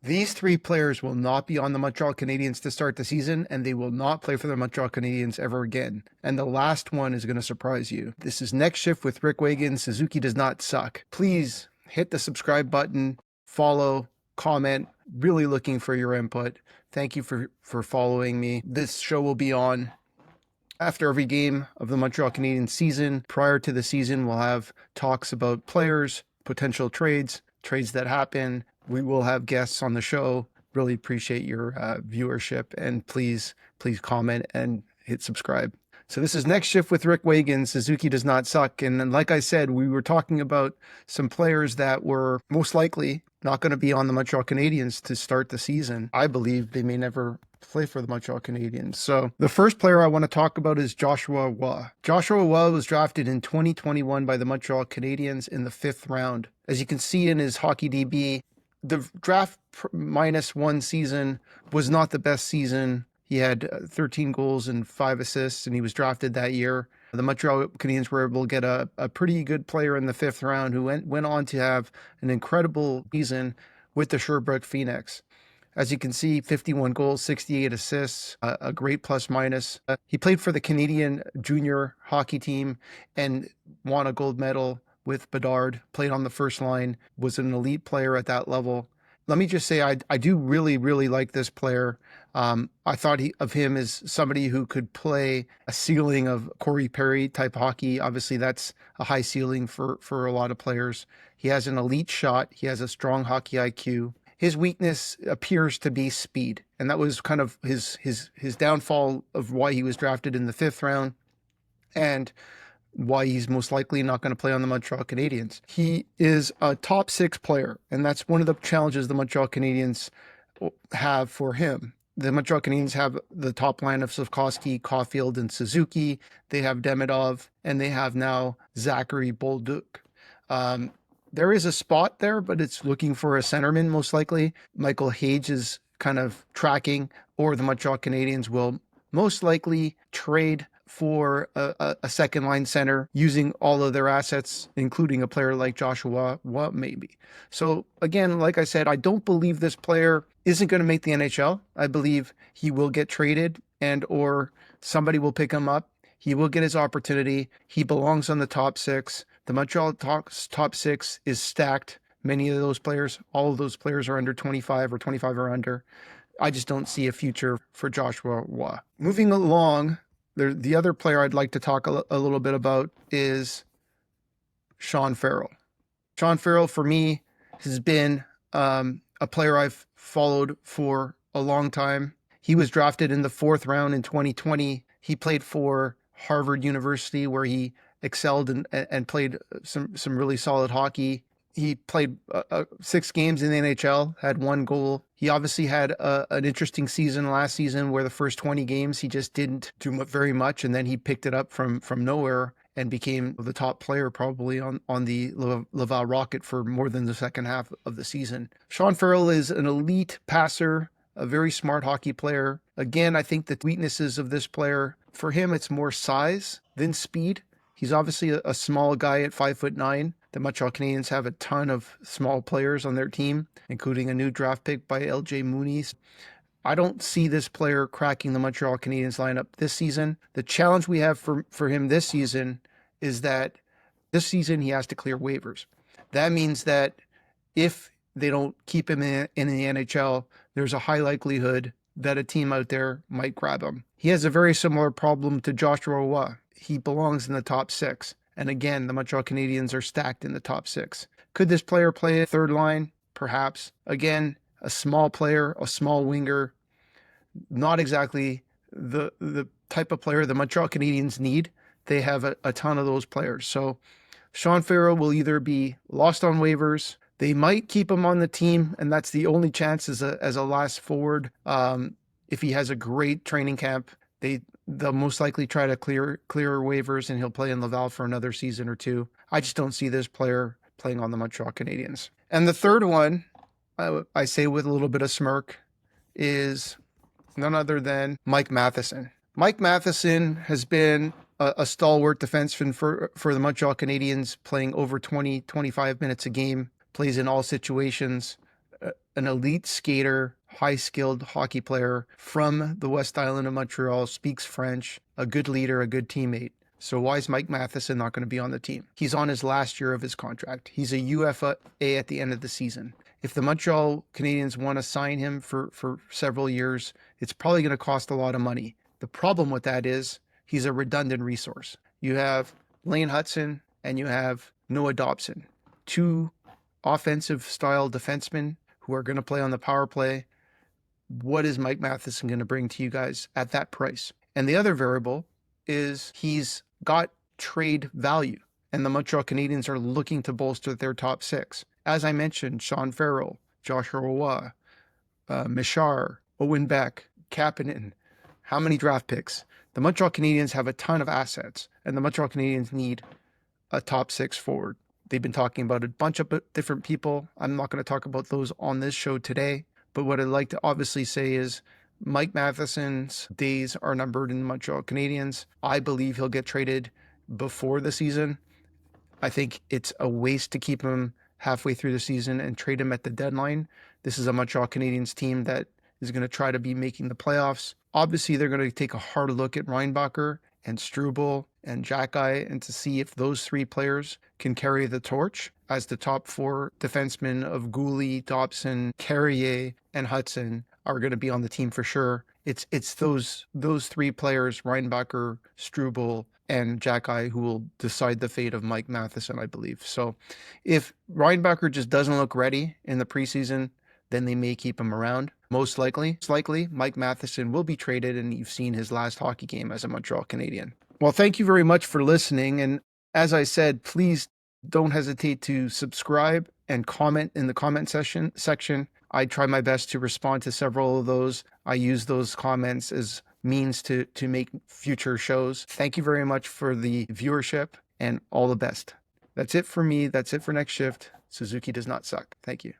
These three players will not be on the Montreal Canadiens to start the season, and they will not play for the Montreal Canadiens ever again. And the last one is going to surprise you. This is Next Shift with Rick Wagan. Suzuki does not suck. Please hit the subscribe button, follow, comment. Really looking for your input. Thank you for following me. This show will be on after every game of the Montreal Canadiens season. Prior to the season, we'll have talks about players, potential trades that happen. We will have guests on the show. Really appreciate your viewership, and please comment and hit subscribe. So this is Next Shift with Rick Wagan. Suzuki does not suck. And then, like I said, we were talking about some players that were most likely not going to be on the Montreal Canadiens to start the season. I believe they may never play for the Montreal Canadiens. So the first player I want to talk about is Joshua Roy. Joshua Roy was drafted in 2021 by the Montreal Canadiens in the 5th round. As you can see in his Hockey DB, the draft minus 1 season was not the best season. He had 13 goals and 5 assists, and he was drafted that year. The Montreal Canadiens were able to get a pretty good player in the 5th round who went on to have an incredible season with the Sherbrooke Phoenix. As you can see, 51 goals, 68 assists, a great plus minus. He played for the Canadian junior hockey team and won a gold medal with Bedard, played on the first line, was an elite player at that level. Let me just say, I do really like this player. I thought of him as somebody who could play a ceiling of Corey Perry type hockey. Obviously, that's a high ceiling for a lot of players. He has an elite shot. He has a strong hockey IQ. His weakness appears to be speed, and that was kind of his downfall of why he was drafted in the 5th round, and why he's most likely not going to play on the Montreal Canadiens. He is a top 6 player, and that's one of the challenges the Montreal Canadiens have for him. The Montreal Canadiens have the top line of Slafkovsky, Caulfield, and Suzuki. They have Demidov, and they have now Zachary Bolduc. There is a spot there, but it's looking for a centerman most likely. Michael Hage is kind of tracking, or the Montreal Canadiens will most likely trade for a second line center using all of their assets, including a player like Joshua Roy, maybe. So again, like I said, I don't believe this player isn't going to make the NHL. I believe he will get traded, and or somebody will pick him up. He will get his opportunity. He belongs on the top 6. The Montreal top 6 is stacked. Many of those players, all of those players are under 25 or 25 or under. I just don't see a future for Joshua Roy. Moving along, the other player I'd like to talk a little bit about is Sean Farrell. Sean Farrell, for me, has been a player I've followed for a long time. He was drafted in the 4th round in 2020. He played for Harvard University, where he excelled and played some really solid hockey. He played 6 games in the NHL, had 1 goal. He obviously had an interesting season last season, where the first 20 games he just didn't do very much, and then he picked it up from nowhere and became the top player probably on the Laval Rocket for more than the second half of the season. Sean Farrell is an elite passer, a very smart hockey player. Again, I think the weaknesses of this player, for him, it's more size than speed. He's obviously a small guy at 5'9". The Montreal Canadiens have a ton of small players on their team, including a new draft pick by LJ Mooney. I don't see this player cracking the Montreal Canadiens lineup this season. The challenge we have for him this season is that this season he has to clear waivers. That means that if they don't keep him in the NHL, there's a high likelihood that a team out there might grab him. He has a very similar problem to Joshua Roy. He belongs in the top 6. And again, the Montreal Canadiens are stacked in the top 6. Could this player play a 3rd line? Perhaps. Again, a small player, a small winger, not exactly the type of player the Montreal Canadiens need. They have a ton of those players. So Sean Farrell will either be lost on waivers. They might keep him on the team, and that's the only chance as a last forward. If he has a great training camp, they'll most likely try to clear waivers, and he'll play in Laval for another season or 2. I just don't see this player playing on the Montreal Canadiens. And the third one, I say with a little bit of smirk, is none other than Mike Matheson. Mike Matheson has been a stalwart defenseman for the Montreal Canadiens, playing over 20, 25 minutes a game, plays in all situations, an elite skater, high-skilled hockey player from the West Island of Montreal, speaks French, a good leader, a good teammate. So why is Mike Matheson not going to be on the team? He's on his last year of his contract. He's a UFA at the end of the season. If the Montreal Canadiens want to sign him for several years, it's probably going to cost a lot of money. The problem with that is he's a redundant resource. You have Lane Hutson and you have Noah Dobson, two offensive style defensemen who are going to play on the power play. What is Mike Matheson going to bring to you guys at that price? And the other variable is he's got trade value, and the Montreal Canadiens are looking to bolster their top six. As I mentioned, Sean Farrell, Joshua Roy, Mishar, Owen Beck, Kapanen. How many draft picks? The Montreal Canadiens have a ton of assets, and the Montreal Canadiens need a top six forward. They've been talking about a bunch of different people. I'm not going to talk about those on this show today, but what I'd like to obviously say is Mike Matheson's days are numbered in the Montreal Canadiens. I believe he'll get traded before the season. I think it's a waste to keep him halfway through the season and trade him at the deadline. This is a Montreal Canadiens team that is going to try to be making the playoffs. Obviously, they're going to take a hard look at Reinbacher and Struble and Xhekaj and to see if those three players can carry the torch as the top four defensemen of Goulet, Dobson, Carrier, and Hudson are going to be on the team for sure. It's those three players, Reinbacher, Struble, and Xhekaj, who will decide the fate of Mike Matheson, I believe. So if Reinbacher just doesn't look ready in the preseason, then they may keep him around. Most likely, Mike Matheson will be traded, and you've seen his last hockey game as a Montreal Canadien. Well, thank you very much for listening. And as I said, please don't hesitate to subscribe and comment in the comment section. I try my best to respond to several of those. I use those comments as means to make future shows. Thank you very much for the viewership and all the best. That's it for me. That's it for Next Shift. Suzuki does not suck. Thank you.